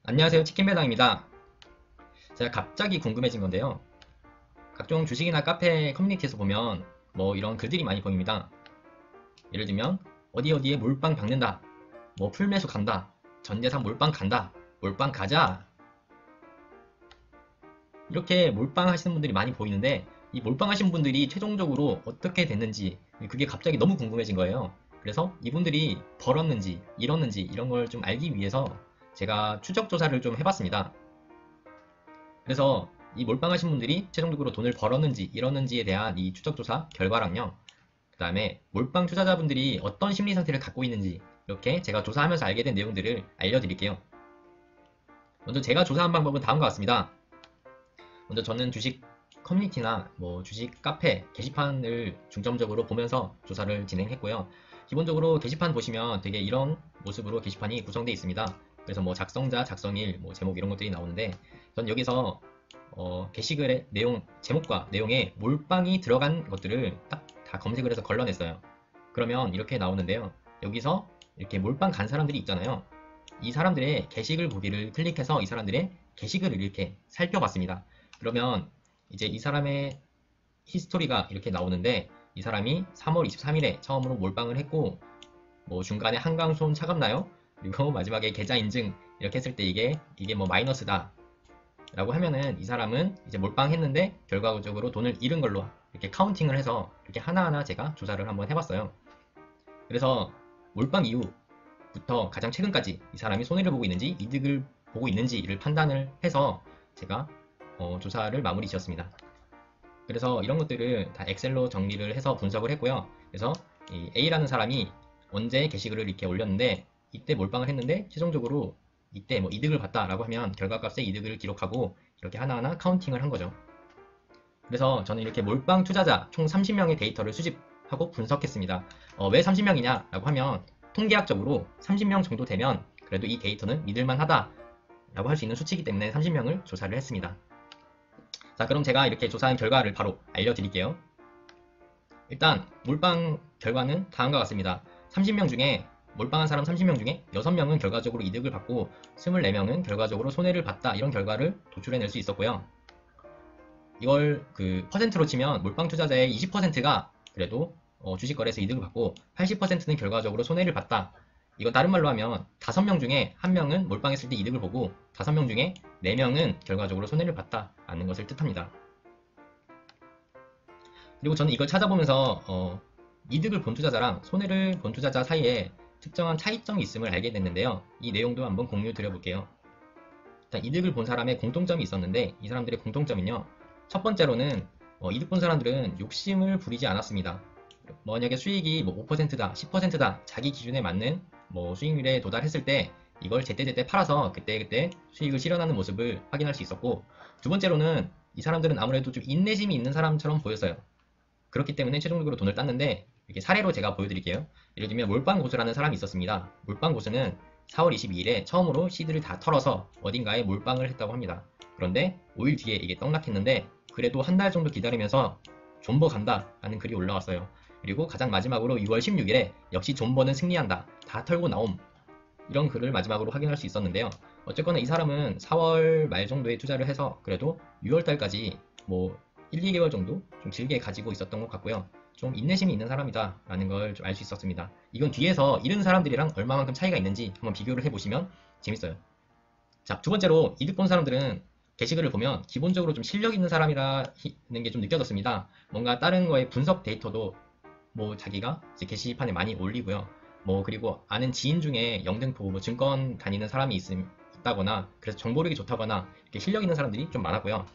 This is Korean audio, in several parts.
안녕하세요, 치킨배당입니다. 제가 갑자기 궁금해진 건데요. 각종 주식이나 카페 커뮤니티에서 보면 뭐 이런 글들이 많이 보입니다. 예를 들면 어디 어디에 몰빵 박는다, 뭐 풀매수 간다, 전재산 몰빵 간다, 몰빵 가자, 이렇게 몰빵 하시는 분들이 많이 보이는데, 이 몰빵 하신 분들이 최종적으로 어떻게 됐는지 그게 갑자기 너무 궁금해진 거예요. 그래서 이분들이 벌었는지 잃었는지 이런 걸 좀 알기 위해서 제가 추적 조사를 좀 해봤습니다. 그래서 이 몰빵하신 분들이 최종적으로 돈을 벌었는지 잃었는지에 대한 이 추적조사 결과랑요, 그 다음에 몰빵 투자자분들이 어떤 심리 상태를 갖고 있는지, 이렇게 제가 조사하면서 알게 된 내용들을 알려드릴게요. 먼저 제가 조사한 방법은 다음과 같습니다. 먼저 저는 주식 커뮤니티나 뭐 주식 카페 게시판을 중점적으로 보면서 조사를 진행했고요. 기본적으로 게시판 보시면 되게 이런 모습으로 게시판이 구성되어 있습니다. 그래서 뭐 작성자, 작성일, 뭐 제목 이런 것들이 나오는데, 전 여기서 게시글의 내용, 제목과 내용에 몰빵이 들어간 것들을 딱 다 검색을 해서 걸러냈어요. 그러면 이렇게 나오는데요. 여기서 이렇게 몰빵 간 사람들이 있잖아요. 이 사람들의 게시글 보기를 클릭해서 이 사람들의 게시글을 이렇게 살펴봤습니다. 그러면 이제 이 사람의 히스토리가 이렇게 나오는데, 이 사람이 3월 23일에 처음으로 몰빵을 했고, 뭐 중간에 한강손 차갑나요? 그리고 마지막에 계좌 인증 이렇게 했을 때 이게 뭐 마이너스다 라고 하면은, 이 사람은 이제 몰빵했는데 결과적으로 돈을 잃은 걸로 이렇게 카운팅을 해서 이렇게 하나하나 제가 조사를 한번 해봤어요. 그래서 몰빵 이후부터 가장 최근까지 이 사람이 손해를 보고 있는지 이득을 보고 있는지를 판단을 해서 제가 조사를 마무리 지었습니다. 그래서 이런 것들을 다 엑셀로 정리를 해서 분석을 했고요. 그래서 이 A라는 사람이 언제 게시글을 이렇게 올렸는데, 이때 몰빵을 했는데 최종적으로 이때 뭐 이득을 봤다라고 하면 결과값에 이득을 기록하고 이렇게 하나하나 카운팅을 한 거죠. 그래서 저는 이렇게 몰빵 투자자 총 30명의 데이터를 수집하고 분석했습니다. 왜 30명이냐 라고 하면, 통계학적으로 30명 정도 되면 그래도 이 데이터는 믿을만 하다 라고 할 수 있는 수치이기 때문에 30명을 조사를 했습니다. 자, 그럼 제가 이렇게 조사한 결과를 바로 알려드릴게요. 일단 몰빵 결과는 다음과 같습니다. 30명 중에 몰빵한 사람 30명 중에 6명은 결과적으로 이득을 받고 24명은 결과적으로 손해를 봤다, 이런 결과를 도출해낼 수 있었고요. 이걸 그 퍼센트로 치면 몰빵 투자자의 20%가 그래도 주식 거래에서 이득을 받고 80%는 결과적으로 손해를 봤다. 이건 다른 말로 하면 5명 중에 1명은 몰빵했을 때 이득을 보고 5명 중에 4명은 결과적으로 손해를 봤다라는 것을 뜻합니다. 그리고 저는 이걸 찾아보면서 이득을 본 투자자랑 손해를 본 투자자 사이에 특정한 차이점이 있음을 알게 됐는데요. 이 내용도 한번 공유 드려볼게요. 일단 이득을 본 사람의 공통점이 있었는데, 이 사람들의 공통점은요, 첫 번째로는 이득 본 사람들은 욕심을 부리지 않았습니다. 만약에 수익이 뭐 5%다, 10%다, 자기 기준에 맞는 뭐 수익률에 도달했을 때 이걸 제때제때 팔아서 그때그때 수익을 실현하는 모습을 확인할 수 있었고, 두 번째로는 이 사람들은 아무래도 좀 인내심이 있는 사람처럼 보였어요. 그렇기 때문에 최종적으로 돈을 땄는데, 이렇게 사례로 제가 보여드릴게요. 예를 들면 몰빵 고수라는 사람이 있었습니다. 몰빵 고수는 4월 22일에 처음으로 시드를 다 털어서 어딘가에 몰빵을 했다고 합니다. 그런데 5일 뒤에 이게 떡락했는데, 그래도 한 달 정도 기다리면서 존버 간다 라는 글이 올라왔어요. 그리고 가장 마지막으로 6월 16일에 역시 존버는 승리한다, 다 털고 나옴, 이런 글을 마지막으로 확인할 수 있었는데요. 어쨌거나 이 사람은 4월 말 정도에 투자를 해서 그래도 6월 달까지 뭐 1, 2개월 정도 좀 길게 가지고 있었던 것 같고요. 좀 인내심이 있는 사람이다 라는 걸 좀 알 수 있었습니다. 이건 뒤에서 잃은 사람들이랑 얼마만큼 차이가 있는지 한번 비교를 해보시면 재밌어요. 자, 두 번째로 이득 본 사람들은 게시글을 보면 기본적으로 좀 실력 있는 사람이라는 게 좀 느껴졌습니다. 뭔가 다른 거에 분석 데이터도 뭐 자기가 이제 게시판에 많이 올리고요. 뭐 그리고 아는 지인 중에 영등포 뭐 증권 다니는 사람이 있다거나, 그래서 정보력이 좋다거나 이렇게 실력 있는 사람들이 좀 많았고요.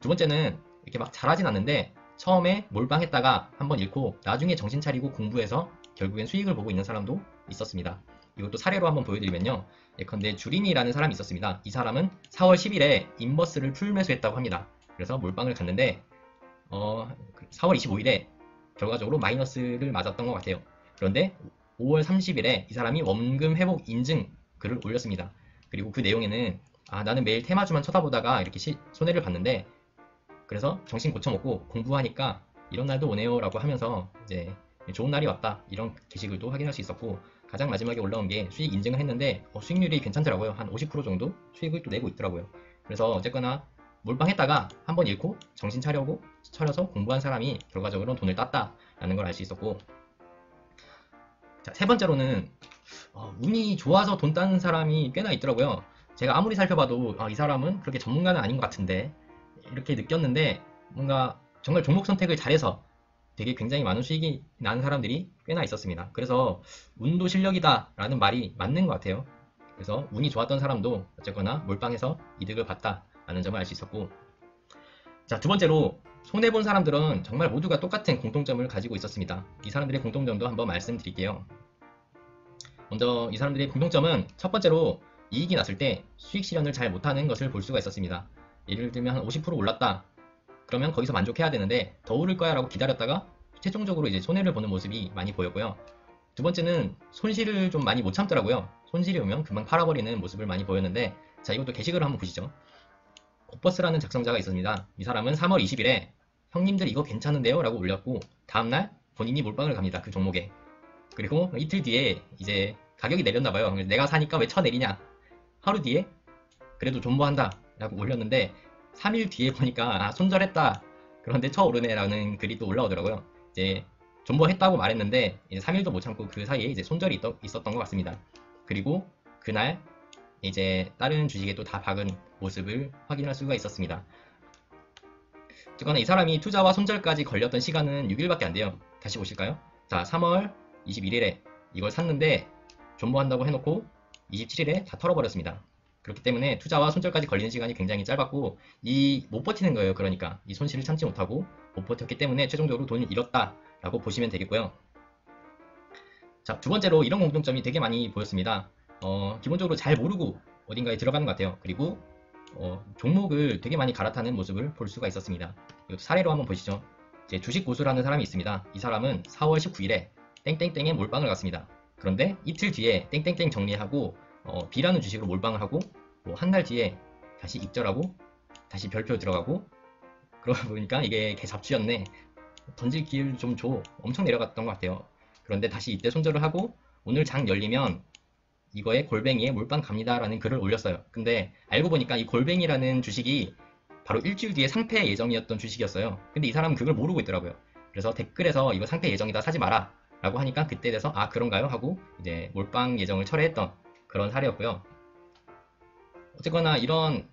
두 번째는 이렇게 막 잘하진 않는데 처음에 몰빵했다가 한번 잃고 나중에 정신 차리고 공부해서 결국엔 수익을 보고 있는 사람도 있었습니다. 이것도 사례로 한번 보여드리면요. 예컨대 주린이라는 사람이 있었습니다. 이 사람은 4월 10일에 인버스를 풀매수했다고 합니다. 그래서 몰빵을 갔는데 4월 25일에 결과적으로 마이너스를 맞았던 것 같아요. 그런데 5월 30일에 이 사람이 원금 회복 인증 글을 올렸습니다. 그리고 그 내용에는 나는 매일 테마주만 쳐다보다가 이렇게 손해를 봤는데, 그래서 정신 고쳐먹고 공부하니까 이런 날도 오네요 라고 하면서 이제 좋은 날이 왔다, 이런 게시글도 확인할 수 있었고, 가장 마지막에 올라온 게 수익 인증을 했는데 수익률이 괜찮더라고요. 한 50% 정도 수익을 또 내고 있더라고요. 그래서 어쨌거나 몰빵했다가 한번 잃고 정신 차려서 공부한 사람이 결과적으로 돈을 땄다라는 걸 알 수 있었고, 자, 세 번째로는 운이 좋아서 돈 따는 사람이 꽤나 있더라고요. 제가 아무리 살펴봐도 이 사람은 그렇게 전문가는 아닌 것 같은데 이렇게 느꼈는데, 뭔가 정말 종목 선택을 잘해서 되게 굉장히 많은 수익이 나는 사람들이 꽤나 있었습니다. 그래서 운도 실력이다 라는 말이 맞는 것 같아요. 그래서 운이 좋았던 사람도 어쨌거나 몰빵해서 이득을 봤다라는 점을 알 수 있었고, 자, 두 번째로 손해본 사람들은 정말 모두가 똑같은 공통점을 가지고 있었습니다. 이 사람들의 공통점도 한번 말씀드릴게요. 먼저 이 사람들의 공통점은 첫 번째로 이익이 났을 때 수익 실현을 잘 못하는 것을 볼 수가 있었습니다. 예를 들면 한 50% 올랐다. 그러면 거기서 만족해야 되는데 더 오를 거야 라고 기다렸다가 최종적으로 이제 손해를 보는 모습이 많이 보였고요. 두 번째는 손실을 좀 많이 못 참더라고요. 손실이 오면 금방 팔아버리는 모습을 많이 보였는데, 자, 이것도 게시글을 한번 보시죠. 곱버스라는 작성자가 있습니다. 이 사람은 3월 20일에 형님들 이거 괜찮은데요? 라고 올렸고, 다음날 본인이 몰빵을 갑니다. 그 종목에. 그리고 이틀 뒤에 이제 가격이 내렸나봐요. 내가 사니까 왜 쳐내리냐. 하루 뒤에 그래도 존버한다 라고 올렸는데 3일 뒤에 보니까 손절했다. 그런데 쳐오르네 라는 글이 또 올라오더라고요. 이제 존버했다고 말했는데 이제 3일도 못 참고 그 사이에 이제 손절이 있었던 것 같습니다. 그리고 그날 이제 다른 주식에 또 다 박은 모습을 확인할 수가 있었습니다. 어쨌거나 이 사람이 투자와 손절까지 걸렸던 시간은 6일밖에 안 돼요. 다시 보실까요? 자, 3월 21일에 이걸 샀는데 존버한다고 해놓고 27일에 다 털어버렸습니다. 그렇기 때문에 투자와 손절까지 걸리는 시간이 굉장히 짧았고 못 버티는 거예요. 그러니까 이 손실을 참지 못하고 못 버텼기 때문에 최종적으로 돈을 잃었다 라고 보시면 되겠고요. 자, 두 번째로 이런 공통점이 되게 많이 보였습니다. 기본적으로 잘 모르고 어딘가에 들어가는 것 같아요. 그리고 종목을 되게 많이 갈아타는 모습을 볼 수가 있었습니다. 이것도 사례로 한번 보시죠. 이제 주식 고수라는 사람이 있습니다. 이 사람은 4월 19일에 땡땡땡에 몰빵을 갔습니다. 그런데 이틀 뒤에 땡땡땡 정리하고 B라는 주식으로 몰빵을 하고 한 달 뒤에 다시 입절하고 다시 별표 들어가고, 그러다 보니까 이게 개 잡주였네. 던질 기회를 좀 줘. 엄청 내려갔던 것 같아요. 그런데 다시 이때 손절을 하고 오늘 장 열리면 이거에 골뱅이에 몰빵 갑니다 라는 글을 올렸어요. 근데 알고 보니까 이 골뱅이라는 주식이 바로 일주일 뒤에 상패 예정이었던 주식이었어요. 근데 이 사람은 그걸 모르고 있더라고요. 그래서 댓글에서 이거 상패 예정이다 사지 마라 라고 하니까 그때 돼서 그런가요? 하고 이제 몰빵 예정을 철회했던 그런 사례였고요. 어쨌거나 이런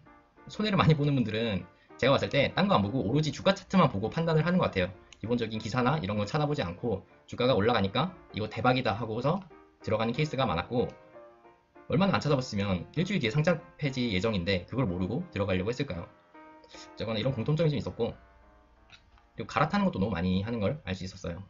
손해를 많이 보는 분들은 제가 봤을 때 딴 거 안 보고 오로지 주가 차트만 보고 판단을 하는 것 같아요. 기본적인 기사나 이런 걸 찾아보지 않고 주가가 올라가니까 이거 대박이다 하고서 들어가는 케이스가 많았고, 얼마나 안 찾아봤으면 일주일 뒤에 상장 폐지 예정인데 그걸 모르고 들어가려고 했을까요? 어쨌거나 이런 공통점이 좀 있었고, 그리고 갈아타는 것도 너무 많이 하는 걸 알 수 있었어요.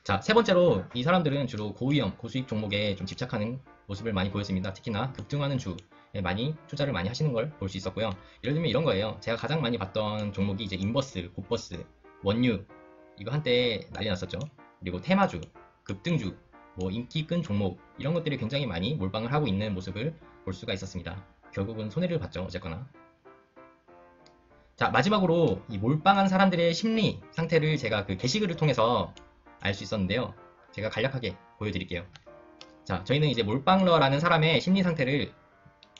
자, 세 번째로 이 사람들은 주로 고위험, 고수익 종목에 좀 집착하는 모습을 많이 보였습니다. 특히나 급등하는 주에 많이 투자를 많이 하시는 걸 볼 수 있었고요. 예를 들면 이런 거예요. 제가 가장 많이 봤던 종목이 이제 인버스, 곱버스, 원유, 이거 한때 난리 났었죠. 그리고 테마주, 급등주, 인기 끈 종목, 이런 것들이 굉장히 많이 몰빵을 하고 있는 모습을 볼 수가 있었습니다. 결국은 손해를 봤죠. 어쨌거나. 자, 마지막으로 이 몰빵한 사람들의 심리 상태를 제가 그 게시글을 통해서 알 수 있었는데요. 제가 간략하게 보여드릴게요. 자, 저희는 이제 몰빵러라는 사람의 심리 상태를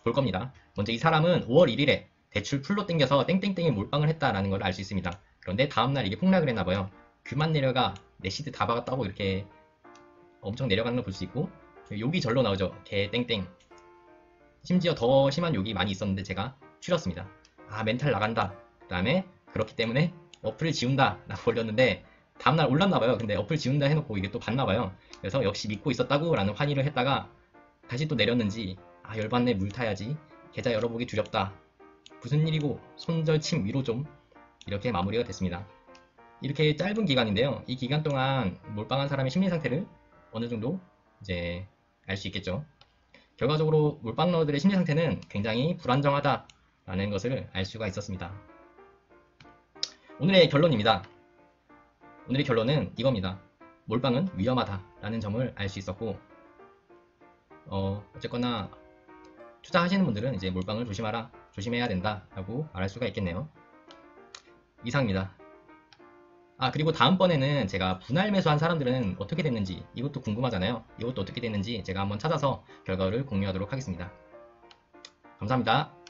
볼 겁니다. 먼저 이 사람은 5월 1일에 대출 풀로 땡겨서 땡땡땡에 몰빵을 했다라는 걸 알 수 있습니다. 그런데 다음날 이게 폭락을 했나봐요. 그만 내려가, 내 시드 다 박았다고 이렇게 엄청 내려가는 걸 볼 수 있고, 욕이 절로 나오죠. 개 땡땡. 심지어 더 심한 욕이 많이 있었는데 제가 추렸습니다. 멘탈 나간다. 그 다음에 그렇기 때문에 어플을 지운다 라고 올렸는데 다음날 올랐나봐요. 근데 어플 지운다 해놓고 이게 또 봤나봐요. 그래서 역시 믿고 있었다고 라는 환희를 했다가 다시 또 내렸는지 열받네, 물 타야지, 계좌 열어보기 두렵다, 무슨 일이고, 손절침 위로 좀, 이렇게 마무리가 됐습니다. 이렇게 짧은 기간인데요. 이 기간 동안 몰빵한 사람의 심리 상태를 어느 정도 이제 알 수 있겠죠. 결과적으로 몰빵러들의 심리 상태는 굉장히 불안정하다라는 것을 알 수가 있었습니다. 오늘의 결론입니다. 오늘의 결론은 이겁니다. 몰빵은 위험하다라는 점을 알 수 있었고, 어쨌거나 투자하시는 분들은 이제 몰빵을 조심해야 된다라고 말할 수가 있겠네요. 이상입니다. 그리고 다음번에는 제가 분할 매수한 사람들은 어떻게 됐는지 이것도 궁금하잖아요. 이것도 어떻게 됐는지 제가 한번 찾아서 결과를 공유하도록 하겠습니다. 감사합니다.